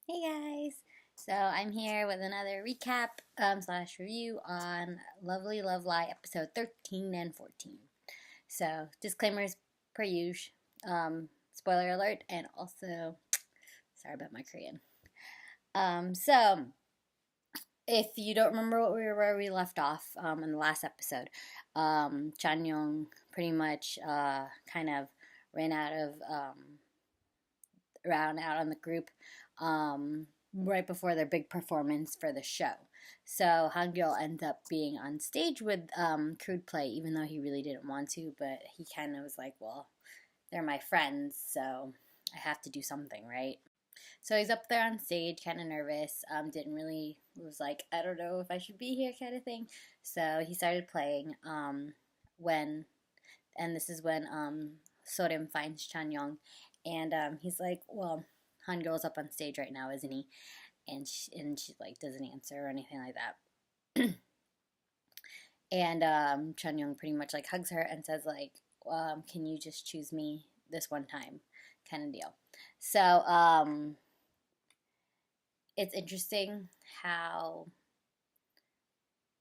Hey guys! So I'm here with another recap slash review on Lovely Love Lie episode 13 and 14. So disclaimers per usual, spoiler alert, and also sorry about my Korean. So if you don't remember where we left off in the last episode, Chan Young pretty much kind of ran out of round out on the group right before their big performance for the show. So Hangul ends up being on stage with Crude Play, even though he really didn't want to, but he kind of was like, well, they're my friends, so I have to do something, right? So he's up there on stage, kind of nervous, didn't really, was like, I don't know if I should be here, kind of thing. So he started playing and this is when Sorim finds Chanyeong, and he's like, "Well, Han Girl's up on stage right now, isn't he?" And she like doesn't answer or anything like that. And Chanyeong pretty much like hugs her and says like, "Can you just choose me this one time?" kind of deal. So it's interesting how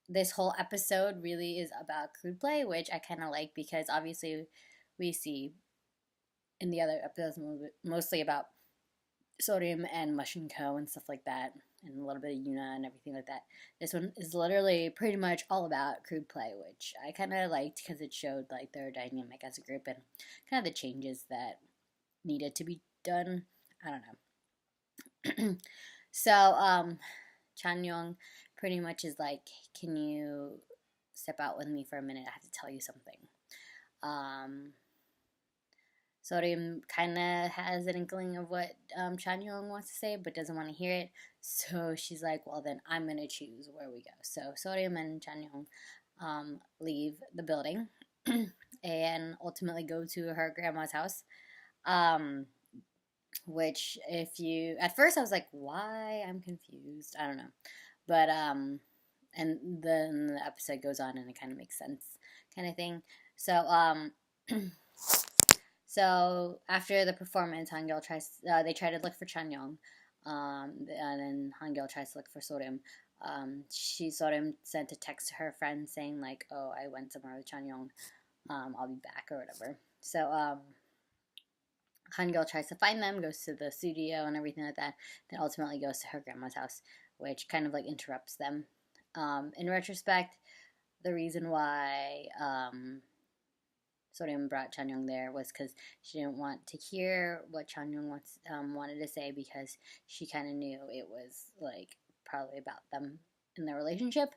this whole episode really is about Crude Play, which I kind of like because obviously we see in the other episodes mostly about Sodium and Mush and Co. and stuff like that, and a little bit of Yuna and everything like that. This one is literally pretty much all about Crude Play, which I kind of liked because it showed like their dynamic as a group and kind of the changes that needed to be done. I don't know. So Chan Young pretty much is like, "Can you step out with me for a minute? I have to tell you something." Um, Sodium kind of has an inkling of what Chan Young wants to say, but doesn't want to hear it. So she's like, well, then I'm going to choose where we go. So Sodium and Chan Young leave the building and ultimately go to her grandma's house. Which, if you, at first I was like, why? I'm confused. I don't know. But, and then the episode goes on and it kind of makes sense, kind of thing. So, So after the performance, Hangul tries. They try to look for Chanyeong, and then Hangul tries to look for Sorim. Sorim sent a text to her friend saying like, "Oh, I went somewhere with Chanyeong. I'll be back or whatever." So Hangul tries to find them, goes to the studio and everything like that. Then ultimately goes to her grandma's house, which kind of like interrupts them. In retrospect, the reason why Sodium brought Chanyeong there was because she didn't want to hear what Chanyeong wanted to say because she kind of knew it was like probably about them in their relationship.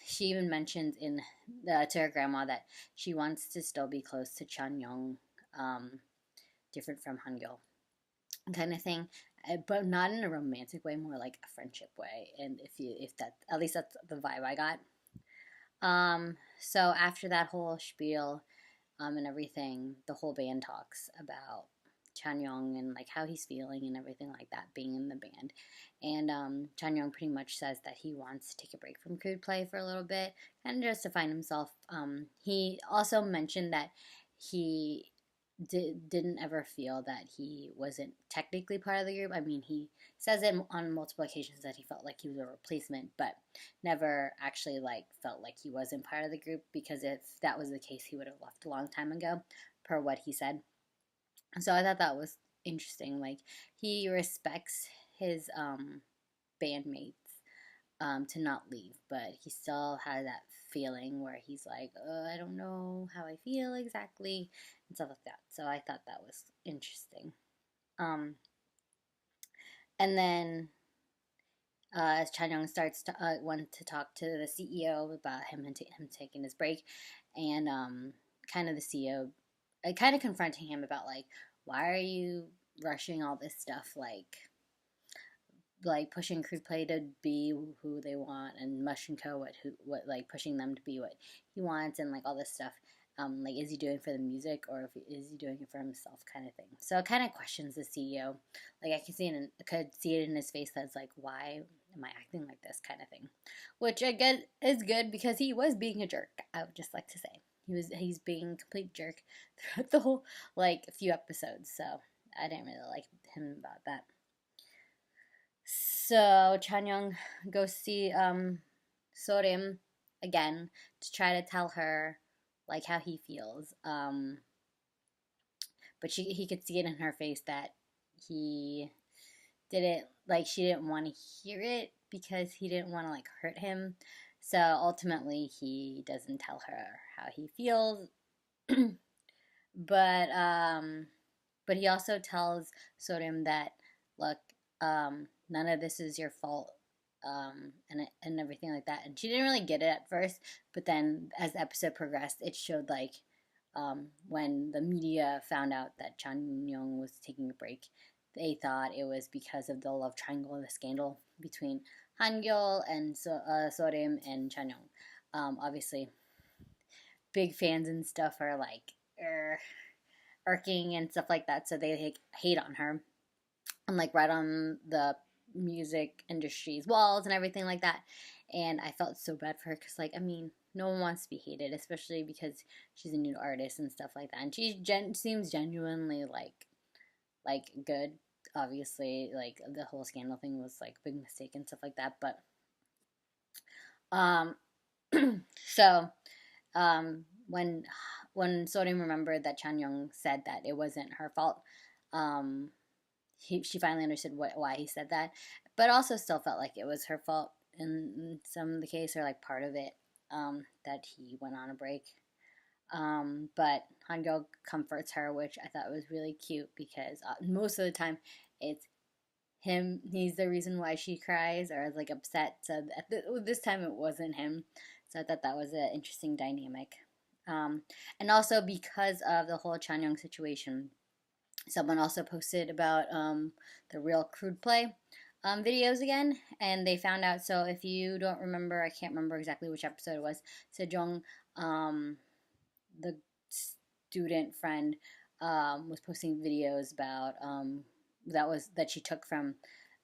She even mentions to her grandma that she wants to still be close to Chanyeong, different from Hangul, kind of thing, but not in a romantic way, more like a friendship way. And if that, at least that's the vibe I got. So after that whole spiel, and everything, the whole band talks about Chanyeong and like how he's feeling and everything like that being in the band. And Chanyeong pretty much says that he wants to take a break from Crude Play for a little bit and just to find himself. He also mentioned that he didn't ever feel that he wasn't technically part of the group. I mean, he says it on multiple occasions that he felt like he was a replacement, but never actually like felt like he wasn't part of the group, because if that was the case, he would have left a long time ago, per what he said. So I thought that was interesting. Like, he respects his bandmates to not leave, but he still has that feeling where he's like, I don't know how I feel exactly, and stuff like that. So I thought that was interesting. Um, and then Chanyeong starts to want to talk to the CEO about him and him taking his break, and kind of the CEO, kind of confronting him about like, why are you rushing all this stuff, like pushing Crude Play to be who they want, and Mush and Co. what like pushing them to be what he wants, and like all this stuff. Like, is he doing it for the music, or is he doing it for himself, kind of thing. So it kind of questions the CEO. Like, I could see it in his face. That's like, why am I acting like this, kind of thing. Which I guess is good because he was being a jerk. I would just like to say he's being a complete jerk throughout the whole like few episodes. So I didn't really like him about that. So Chanyeong goes to see Sorim again to try to tell her like how he feels. But he could see it in her face that he didn't like she didn't want to hear it because he didn't want to like hurt him. So ultimately he doesn't tell her how he feels. but but he also tells Sorim that look, none of this is your fault. And everything like that. And she didn't really get it at first, but then as the episode progressed, it showed like when the media found out that Chanyeong was taking a break, they thought it was because of the love triangle, the scandal between Hangul and Sorim and Chanyeong. Obviously, big fans and stuff are like irking and stuff like that, so they like, hate on her and like right on the music industry's walls and everything like that. And I felt so bad for her because, like, I mean, no one wants to be hated, especially because she's a new artist and stuff like that. And she seems genuinely like good. Obviously, like the whole scandal thing was like a big mistake and stuff like that. But um, so when Sorim remembered that Chanyeong said that it wasn't her fault, um, she finally understood why he said that, but also still felt like it was her fault in some of the case, or like part of it, that he went on a break. But Hangul comforts her, which I thought was really cute because most of the time it's him. He's the reason why she cries or is like upset. So this time it wasn't him. So I thought that was an interesting dynamic. And also because of the whole Chanyeong situation, someone also posted about the real crude play videos again, and they found out. So if you don't remember, I can't remember exactly which episode it was. Sejong, the student friend, was posting videos about that she took from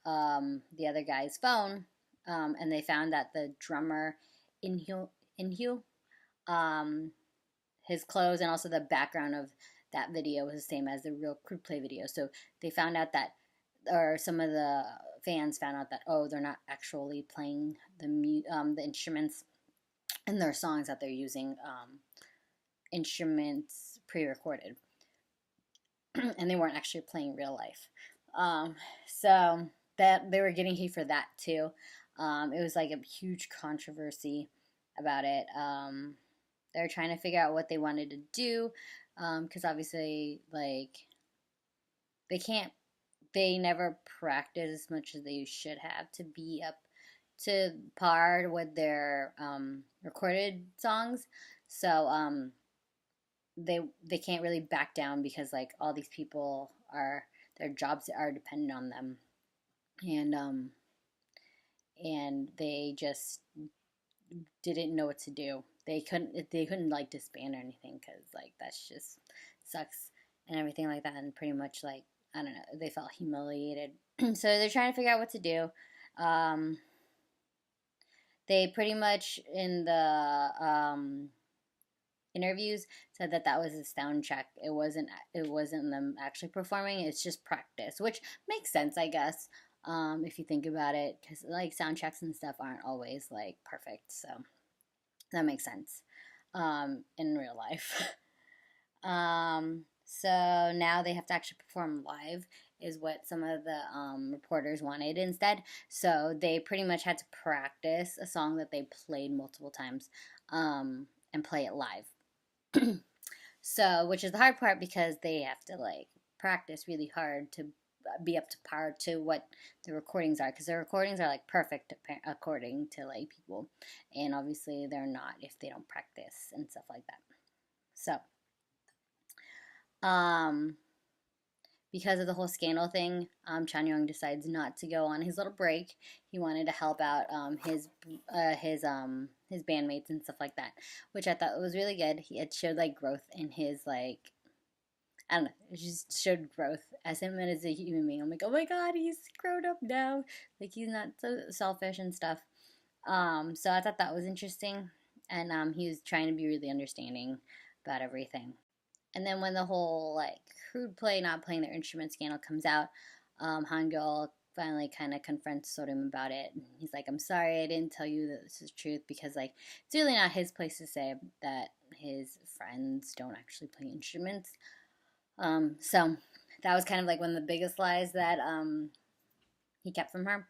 the other guy's phone, and they found that the drummer Inhyu, um, his clothes and also the background of that video was the same as the real crude play video. So they found out that, or some of the fans found out that, oh, they're not actually playing the instruments in their songs, that they're using instruments pre-recorded, and they weren't actually playing real life. So that they were getting hate for that too. It was like a huge controversy about it. They're trying to figure out what they wanted to do, because obviously, like, they never practice as much as they should have to be up to par with their recorded songs. So they can't really back down because like all these people are, their jobs are dependent on them, and they just didn't know what to do. They couldn't like disband or anything because like that's just sucks and everything like that, and pretty much like, I don't know, they felt humiliated. So they're trying to figure out what to do. They pretty much in the interviews said that that was a sound check. It wasn't them actually performing. It's just practice, which makes sense, I guess, if you think about it, because like sound checks and stuff aren't always like perfect. So that makes sense in real life. So now they have to actually perform live, is what some of the reporters wanted instead. So they pretty much had to practice a song that they played multiple times, and play it live. So, which is the hard part because they have to like practice really hard to be up to par to what the recordings are, because the recordings are like perfect according to like people, and obviously they're not if they don't practice and stuff like that. So because of the whole scandal thing, Chanyeong decides not to go on his little break. He wanted to help out his bandmates and stuff like that, which I thought was really good. It showed like growth in his like, I don't know, it just showed growth as him and as a human being. I'm like, oh my god, he's grown up now. Like he's not so selfish and stuff. So I thought that was interesting, and he was trying to be really understanding about everything. And then when the whole like crude play not playing their instrument scandal comes out, Hangul finally kind of confronts Sorim about it. He's like, I'm sorry I didn't tell you that this is truth, because like it's really not his place to say that his friends don't actually play instruments. So that was kind of like one of the biggest lies that he kept from her.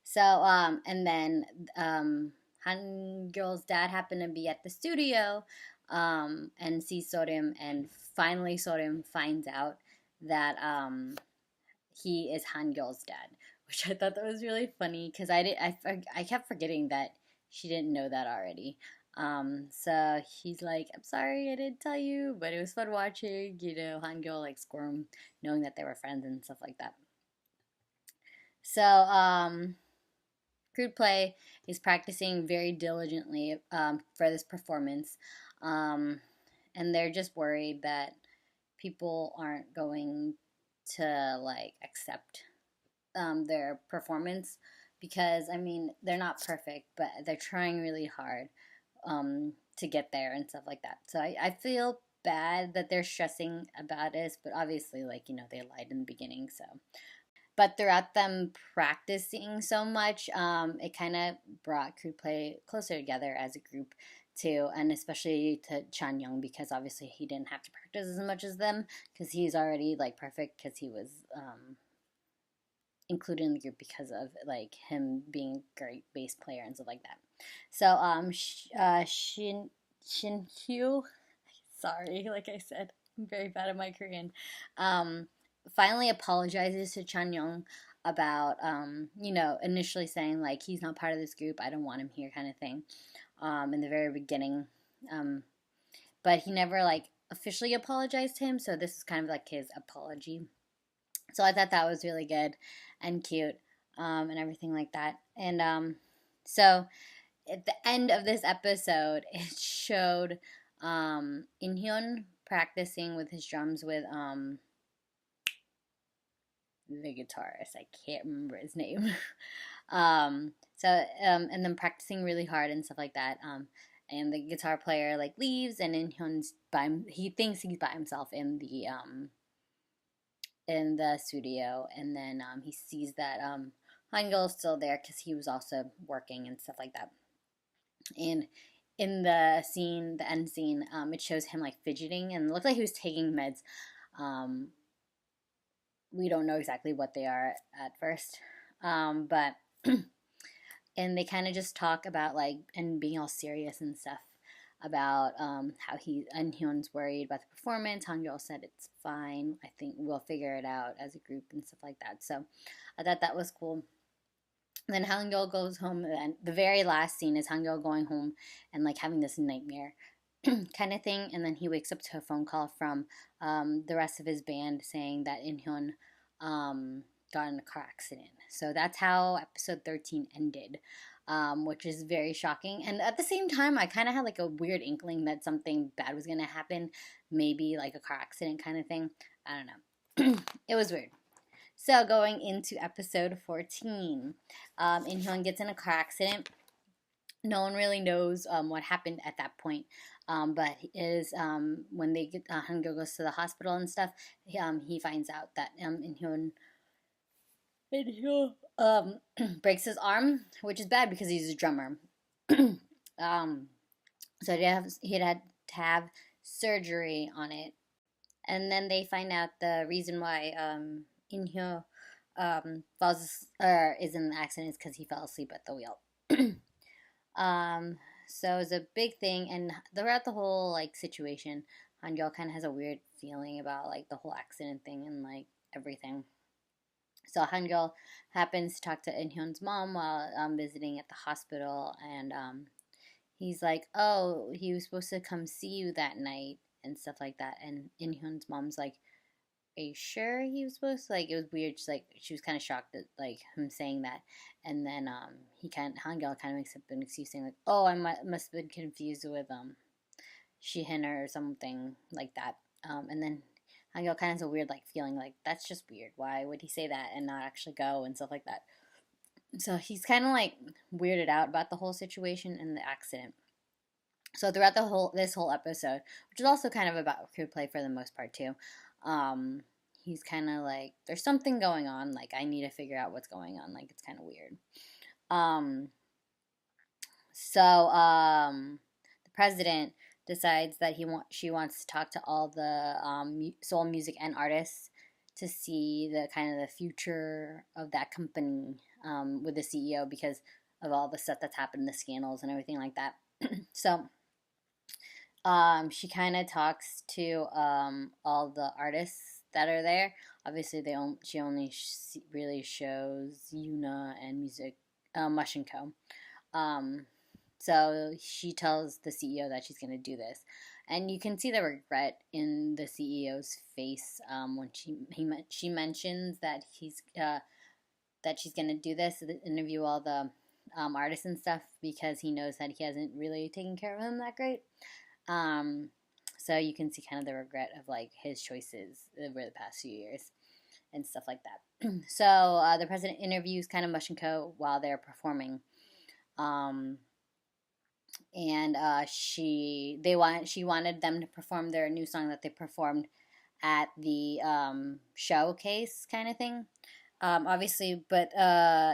So and then Han Girl's dad happened to be at the studio and sees Sorim, and finally Sorim finds out that he is Han Girl's dad, which I thought that was really funny, because I kept forgetting that she didn't know that already. So he's like, I'm sorry I didn't tell you, but it was fun watching, Han Girl like squirm, knowing that they were friends and stuff like that. So, Crude Play is practicing very diligently for this performance, and they're just worried that people aren't going to like accept their performance, because I mean they're not perfect, but they're trying really hard to get there and stuff like that. So I feel bad that they're stressing about this, but obviously, like, they lied in the beginning, so. But throughout them practicing so much, it kind of brought Crude Play closer together as a group too, and especially to Chan Young, because obviously he didn't have to practice as much as them, because he's already like perfect, because he was included in the group because of like him being a great bass player and stuff like that. So Shin Hyo, sorry, like I said, I'm very bad at my Korean. Finally apologizes to Chan Young about, initially saying, like, he's not part of this group, I don't want him here, kind of thing, in the very beginning. But he never, like, officially apologized to him, so this is kind of like his apology. So I thought that was really good and cute, and everything like that. And so at the end of this episode, it showed In-hyun practicing with his drums with the guitarist. I can't remember his name. And then practicing really hard and stuff like that. And the guitar player like leaves, and In-hyun's he thinks he's by himself in the studio, and then he sees that Han-gil is still there, because he was also working and stuff like that. And in the scene, the end scene, it shows him like fidgeting, and it looked like he was taking meds. We don't know exactly what they are at first, but and they kind of just talk about like, and being all serious and stuff about how In-hyun's worried about the performance. Han-gil said it's fine. I think we'll figure it out as a group and stuff like that. So I thought that was cool. And then Han-gil goes home, and the very last scene is Han-gil going home and like having this nightmare kind of thing. And then he wakes up to a phone call from the rest of his band saying that In-hyun got in a car accident. So that's how episode 13 ended, which is very shocking. And at the same time, I kind of had like a weird inkling that something bad was going to happen, maybe like a car accident kind of thing. I don't know. It was weird. So going into episode 14, In-hyun gets in a car accident. No one really knows what happened at that point, but it is when they get Han-gil goes to the hospital and stuff. He finds out that In-hyun breaks his arm, which is bad because he's a drummer. So he'd had to have surgery on it, and then they find out the reason why In-hyun is in the accident is because he fell asleep at the wheel. So it's a big thing, and throughout the whole like situation, Han-gil kind of has a weird feeling about like the whole accident thing and like everything. So Han-gil happens to talk to In-hyun's mom while visiting at the hospital, and he's like, "Oh, he was supposed to come see you that night," and stuff like that. And In-hyun's mom's like, "Are you sure he was supposed to?" Like, it was weird. Just like she was kind of shocked at like him saying that, and then Han-gil kind of makes up an excuse saying like, "Oh, I must have been confused with Shihin or something like that." And then Han-gil kind of has a weird like feeling like that's just weird. Why would he say that and not actually go and stuff like that? So he's kind of like weirded out about the whole situation and the accident. So throughout this whole episode, which is also kind of about Crude Play for the most part too, he's kind of like, there's something going on. Like, I need to figure out what's going on. Like, it's kind of weird. Um, the president decides that she wants to talk to all the soul music and artists to see the kind of the future of that company with the CEO because of all the stuff that's happened, the scandals and everything like that. So she kind of talks to all the artists that are there. Obviously, she only really shows Yuna and music, Mush and Co. Um, so she tells the CEO that she's going to do this, and you can see the regret in the CEO's face when she mentions that that she's going to do this, interview all the artists and stuff because he knows that he hasn't really taken care of them that great. Um, so you can see kind of the regret of like his choices over the past few years and stuff like that. So the president interviews kind of Mush and Co. while they're performing. And she wanted them to perform their new song that they performed at the showcase kind of thing. Obviously, but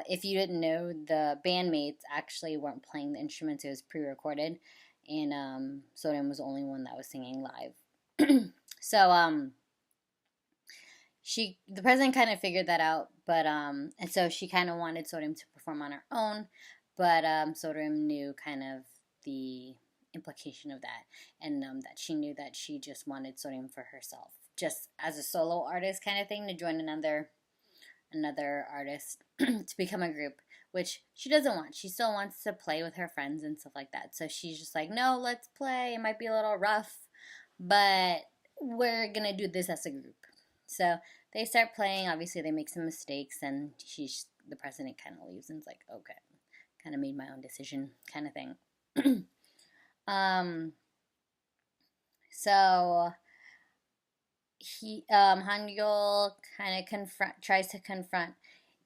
if you didn't know, the bandmates actually weren't playing the instruments; it was pre-recorded, and Sodium was the only one that was singing live. So the president kind of figured that out, but and so she kind of wanted Sodium to perform on her own, but Sodium knew kind of the implication of that, and that she knew that she just wanted Sodium for herself, just as a solo artist kind of thing, to join another artist to become a group, which she doesn't want. She still wants to play with her friends and stuff like that. So she's just like, no, let's play. It might be a little rough, but we're gonna do this as a group. So they start playing. Obviously, they make some mistakes, and the president kind of leaves and is like, okay, kind of made my own decision, kind of thing. So Hangul kind of tries to confront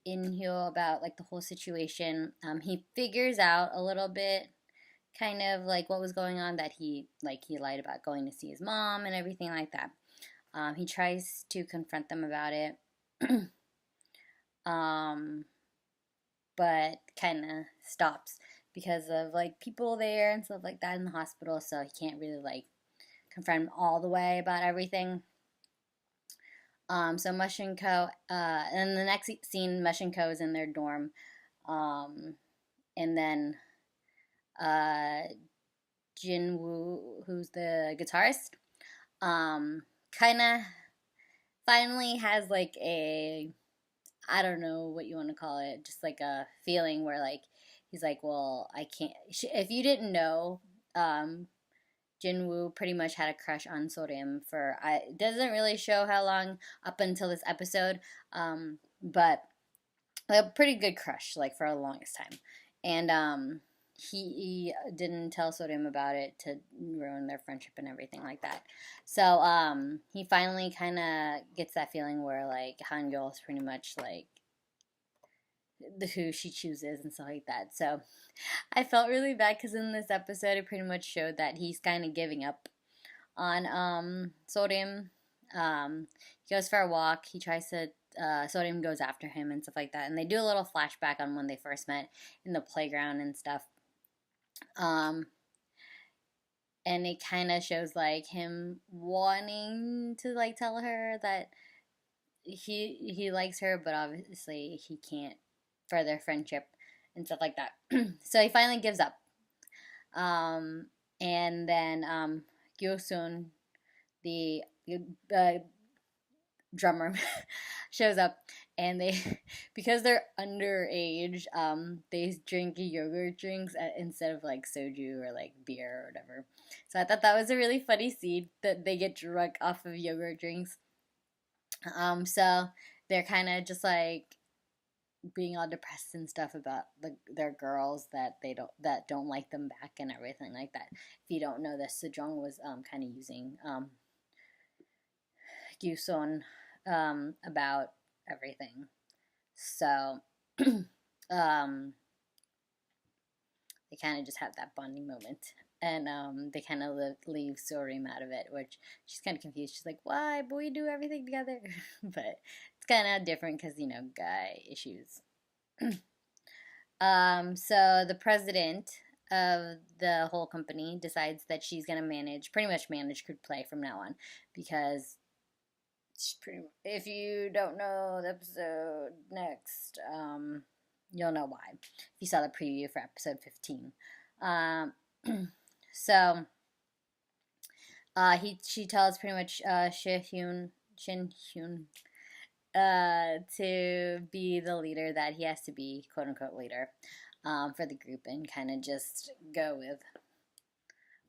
Inhyo about like the whole situation. He figures out a little bit kind of like what was going on, that he lied about going to see his mom and everything like that. He tries to confront them about it. But kind of stops because of like people there and stuff like that in the hospital, so he can't really like confront him all the way about everything. So Mush and Co. And the next scene, Mush and Co. is in their dorm, and then Jin Woo, who's the guitarist, kind of finally has like a, I don't know what you want to call it, just like a feeling where like he's like, well, I can't. If you didn't know, Jinwoo pretty much had a crush on Sodium for, it doesn't really show how long up until this episode, but a pretty good crush, like for the longest time. And he didn't tell Sodium about it to ruin their friendship and everything like that. So he finally kind of gets that feeling where like Hangul is pretty much like who she chooses and stuff like that. So I felt really bad because in this episode it pretty much showed that he's kind of giving up on Sodium. He goes for a walk. He tries to Sodium goes after him and stuff like that, and they do a little flashback on when they first met in the playground and stuff. And it kind of shows like him wanting to like tell her that he likes her, but obviously he can't for their friendship and stuff like that. So he finally gives up. And then Gyosun, the drummer, shows up, and they, because they're underage, they drink yogurt drinks instead of like soju or like beer or whatever. So I thought that was a really funny scene that they get drunk off of yogurt drinks. So they're kind of just like being all depressed and stuff about their girls that don't like them back and everything like that. If you don't know this, Sejong was kind of using Gyosun about everything. So they kind of just have that bonding moment And they kind of leave Sorim out of it, which she's kind of confused. She's like, why? But we do everything together. But it's kind of different because, guy issues. So the president of the whole company decides that she's going to pretty much manage Crude Play from now on, because if you don't know the episode next, you'll know why. If you saw the preview for episode 15. So she tells pretty much Shin Hyun to be the leader that he has to be, quote unquote leader, for the group, and kind of just go with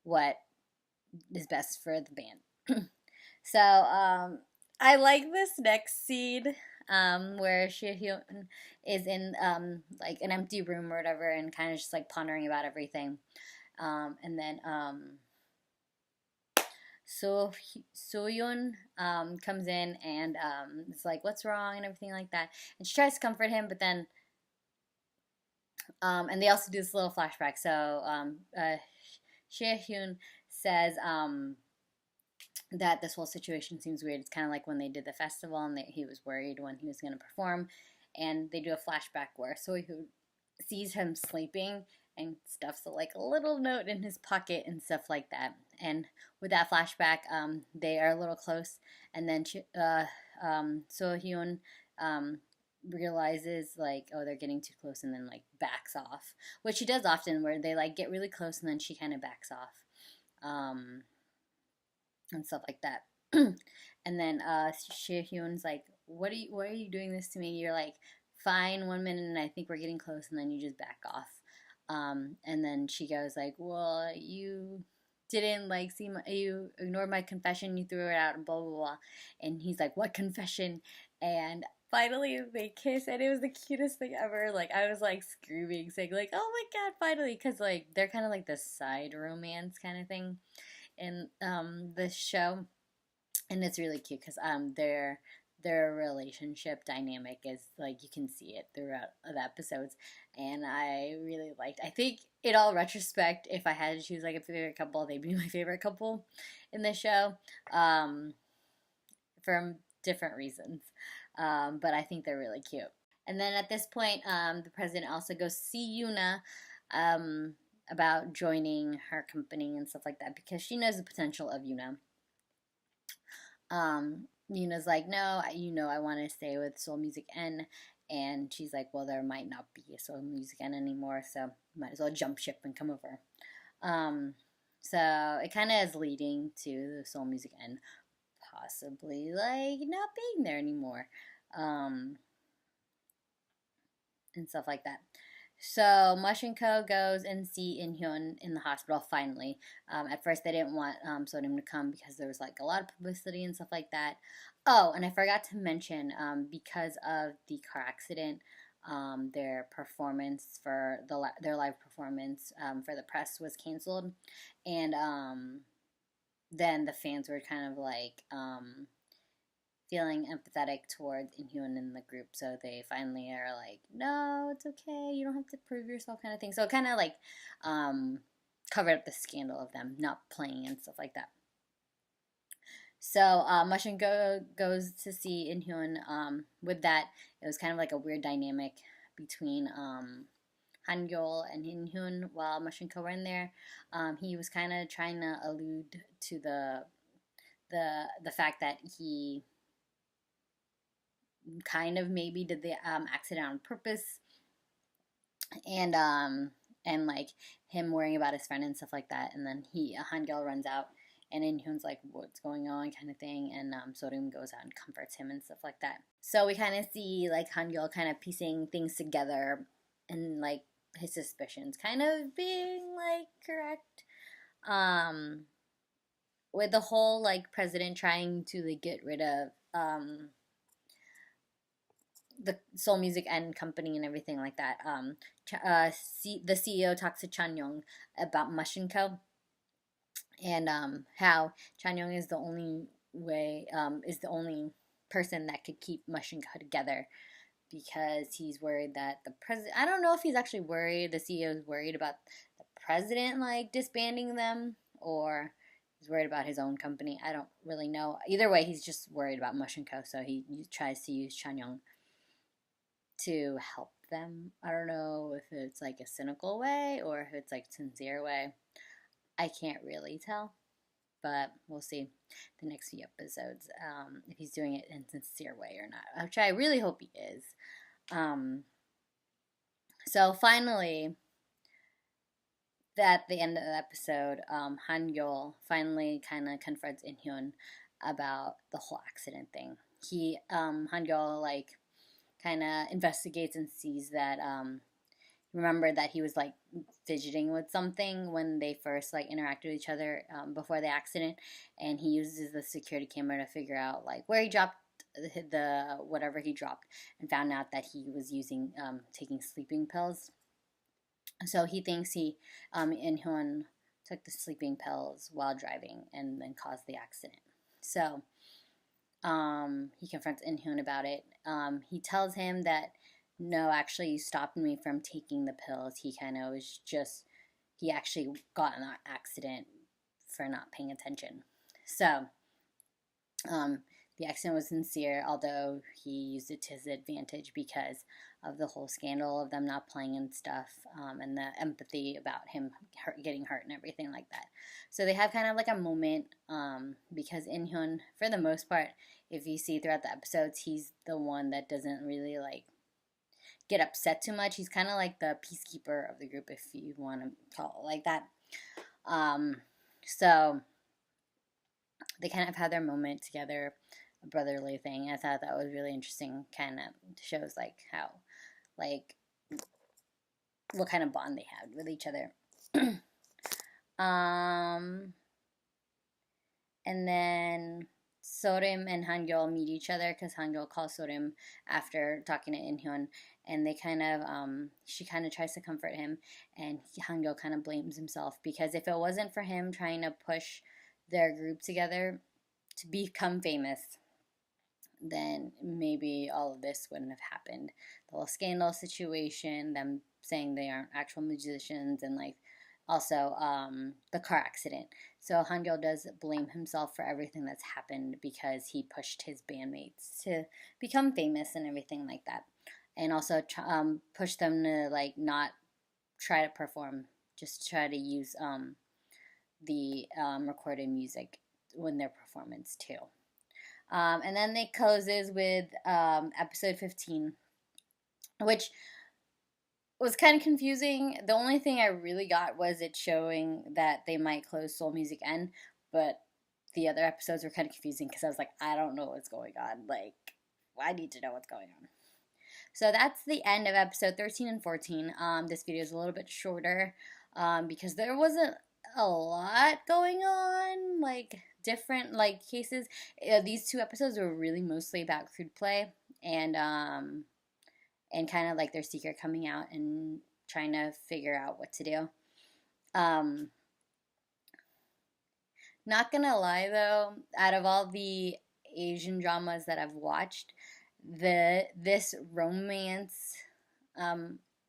what is best for the band. So I like this next scene where Shihyun is in like an empty room or whatever, and kind of just like pondering about everything, and then Soyun comes in and is like, "What's wrong?" and everything like that, and she tries to comfort him, but then and they also do this little flashback. So Shihyun says that this whole situation seems weird. It's kind of like when they did the festival and he was worried when he was going to perform, and they do a flashback where Soyun sees him sleeping and stuffs like a little note in his pocket and stuff like that. And with that flashback, they are a little close, and then Sohyun realizes like, oh, they're getting too close, and then like backs off, which she does often, where they like get really close and then she kind of backs off, and stuff like that. And then Shihyun's like, why are you doing this to me? You're like, fine 1 minute and I think we're getting close, and then you just back off. And then she goes like, well, you didn't like you ignored my confession, you threw it out, and blah blah blah. And he's like, what confession? And finally they kiss, and it was the cutest thing ever. Like, I was like screaming, saying like, oh my god, finally, because like they're kind of like the side romance kind of thing in this show, and it's really cute because their relationship dynamic is like, you can see it throughout the episodes, and I really liked. I think in all retrospect, if I had to choose like a favorite couple, they'd be my favorite couple in the show, from different reasons, but I think they're really cute. And then at this point, the president also goes to see Yuna about joining her company and stuff like that, because she knows the potential of Yuna. Yuna's like, no, I want to stay with Seoul Music N. And she's like, well, there might not be a Seoul Music N anymore, so might as well jump ship and come over. So it kind of is leading to the Seoul Music N possibly like not being there anymore, and stuff like that. So Mush and Co goes and see Inhyun in the hospital finally. At first they didn't want Sodium to come because there was like a lot of publicity and stuff like that. Oh, and I forgot to mention, because of the car accident, their performance for their live performance for the press was canceled, and then the fans were kind of like feeling empathetic towards Inhyun in the group, so they finally are like, no, it's okay, you don't have to prove yourself, kind of thing. So it kind of like covered up the scandal of them not playing and stuff like that. So Mushin goes to see Inhyun. With that, it was kind of like a weird dynamic between Hangul and Inhyun while Mushin were in there. He was kind of trying to allude to the fact that he kind of maybe did the accident on purpose, and like him worrying about his friend and stuff like that. And then Hangul runs out, and Inhyun's like, what's going on, kind of thing, and Sodium goes out and comforts him and stuff like that. So we kind of see like Hangul kind of piecing things together, and like his suspicions kind of being like correct, with the whole like president trying to like get rid of the Seoul Music N company and everything like that. The CEO talks to Chanyeong about Mush & Co. and how Chanyeong is the only person that could keep Mush & Co together, because he's worried that the president. I don't know if he's actually worried. The CEO is worried about the president like disbanding them, or he's worried about his own company. I don't really know. Either way, he's just worried about Mush and Co. So he tries to use Chanyeong to help them. I don't know if it's like a cynical way or if it's like a sincere way. I can't really tell, but we'll see the next few episodes if he's doing it in a sincere way or not, which I really hope he is. So finally, at the end of the episode, Han-yeol finally kind of confronts In-hyun about the whole accident thing. Han-yeol like kind of investigates and sees that remember that he was like fidgeting with something when they first like interacted with each other before the accident, and he uses the security camera to figure out like where he dropped the whatever he dropped, and found out that he was using taking sleeping pills. So he thinks In-hyun took the sleeping pills while driving and then caused the accident. So he confronts In-hyun about it. He tells him that no, actually, you stopped me from taking the pills. He actually got in an accident for not paying attention. So, the accident was sincere, although he used it to his advantage because of the whole scandal of them not playing and stuff, and the empathy about him getting hurt and everything like that. So they have kind of like a moment, because In-hyun, for the most part, if you see throughout the episodes, he's the one that doesn't really like get upset too much. He's kind of like the peacekeeper of the group, if you want to call it like that. So they kind of have their moment together, a brotherly thing. I thought that was really interesting. Kind of shows like how, like, what kind of bond they had with each other. And then Sorim and Han-yeol meet each other because Han-yeol calls Sorim after talking to In-hyun, and they kind of, she kind of tries to comfort him, and Han-yeol kind of blames himself because if it wasn't for him trying to push their group together to become famous, then maybe all of this wouldn't have happened. The whole scandal situation, them saying they aren't actual musicians, and like also the car accident. So Han-yeol does blame himself for everything that's happened because he pushed his bandmates to become famous and everything like that, and also pushed them to like not try to perform, just try to use the recorded music when their performance too. And then it closes with episode 15, which was kind of confusing. The only thing I really got was it showing that they might close Seoul Music N, but the other episodes were kind of confusing because I was like, I don't know what's going on. Like, I need to know what's going on. So that's the end of episode 13 and 14. This video is a little bit shorter because there wasn't a lot going on, like different like cases. These two episodes were really mostly about crude play and kind of like their secret coming out and trying to figure out what to do. Not gonna lie though, out of all the Asian dramas that I've watched, this romance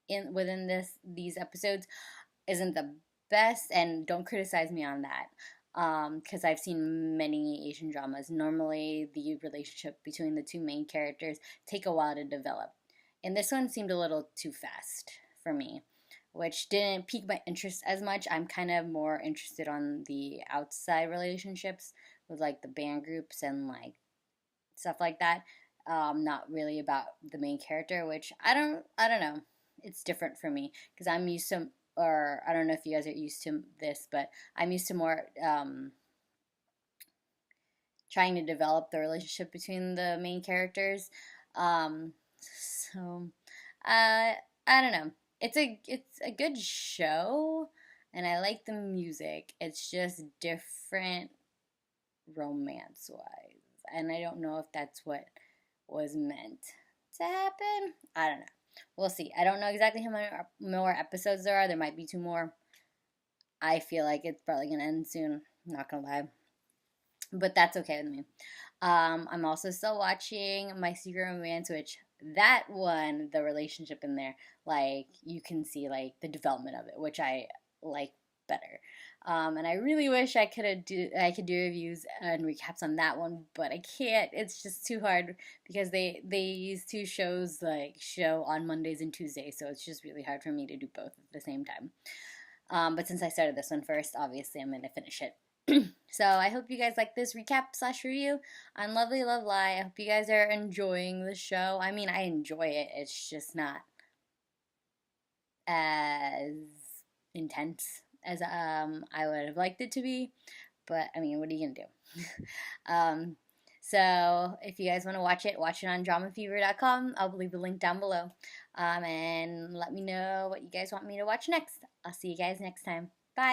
within these episodes isn't the best, and don't criticize me on that. Because I've seen many Asian dramas. Normally, the relationship between the two main characters take a while to develop. And this one seemed a little too fast for me, which didn't pique my interest as much. I'm kind of more interested on the outside relationships with like the band groups and like stuff like that. Not really about the main character, which I don't know. It's different for me because I'm used to, or I don't know if you guys are used to this, but I'm used to more trying to develop the relationship between the main characters. So I don't know. It's a good show, and I like the music. It's just different romance wise, and I don't know if that's what was meant to happen. I don't know. We'll see. I don't know exactly how many more episodes there are. There might be 2 more. I feel like it's probably gonna end soon. I'm not gonna lie, but that's okay with me. I'm also still watching My Secret Romance, which that one, the relationship in there, like you can see like the development of it, which I like better. And I really wish I could do reviews and recaps on that one, but I can't. It's just too hard because they use two shows like show on Mondays and Tuesdays, so it's just really hard for me to do both at the same time. But since I started this one first, obviously I'm gonna finish it. So I hope you guys like this recap slash review on Lovely Love Lie. I hope you guys are enjoying the show. I mean, I enjoy it. It's just not as intense as I would have liked it to be. But I mean, what are you gonna do? So if you guys want to watch it on dramafever.com. I'll leave a link down below. And let me know what you guys want me to watch next. I'll see you guys next time.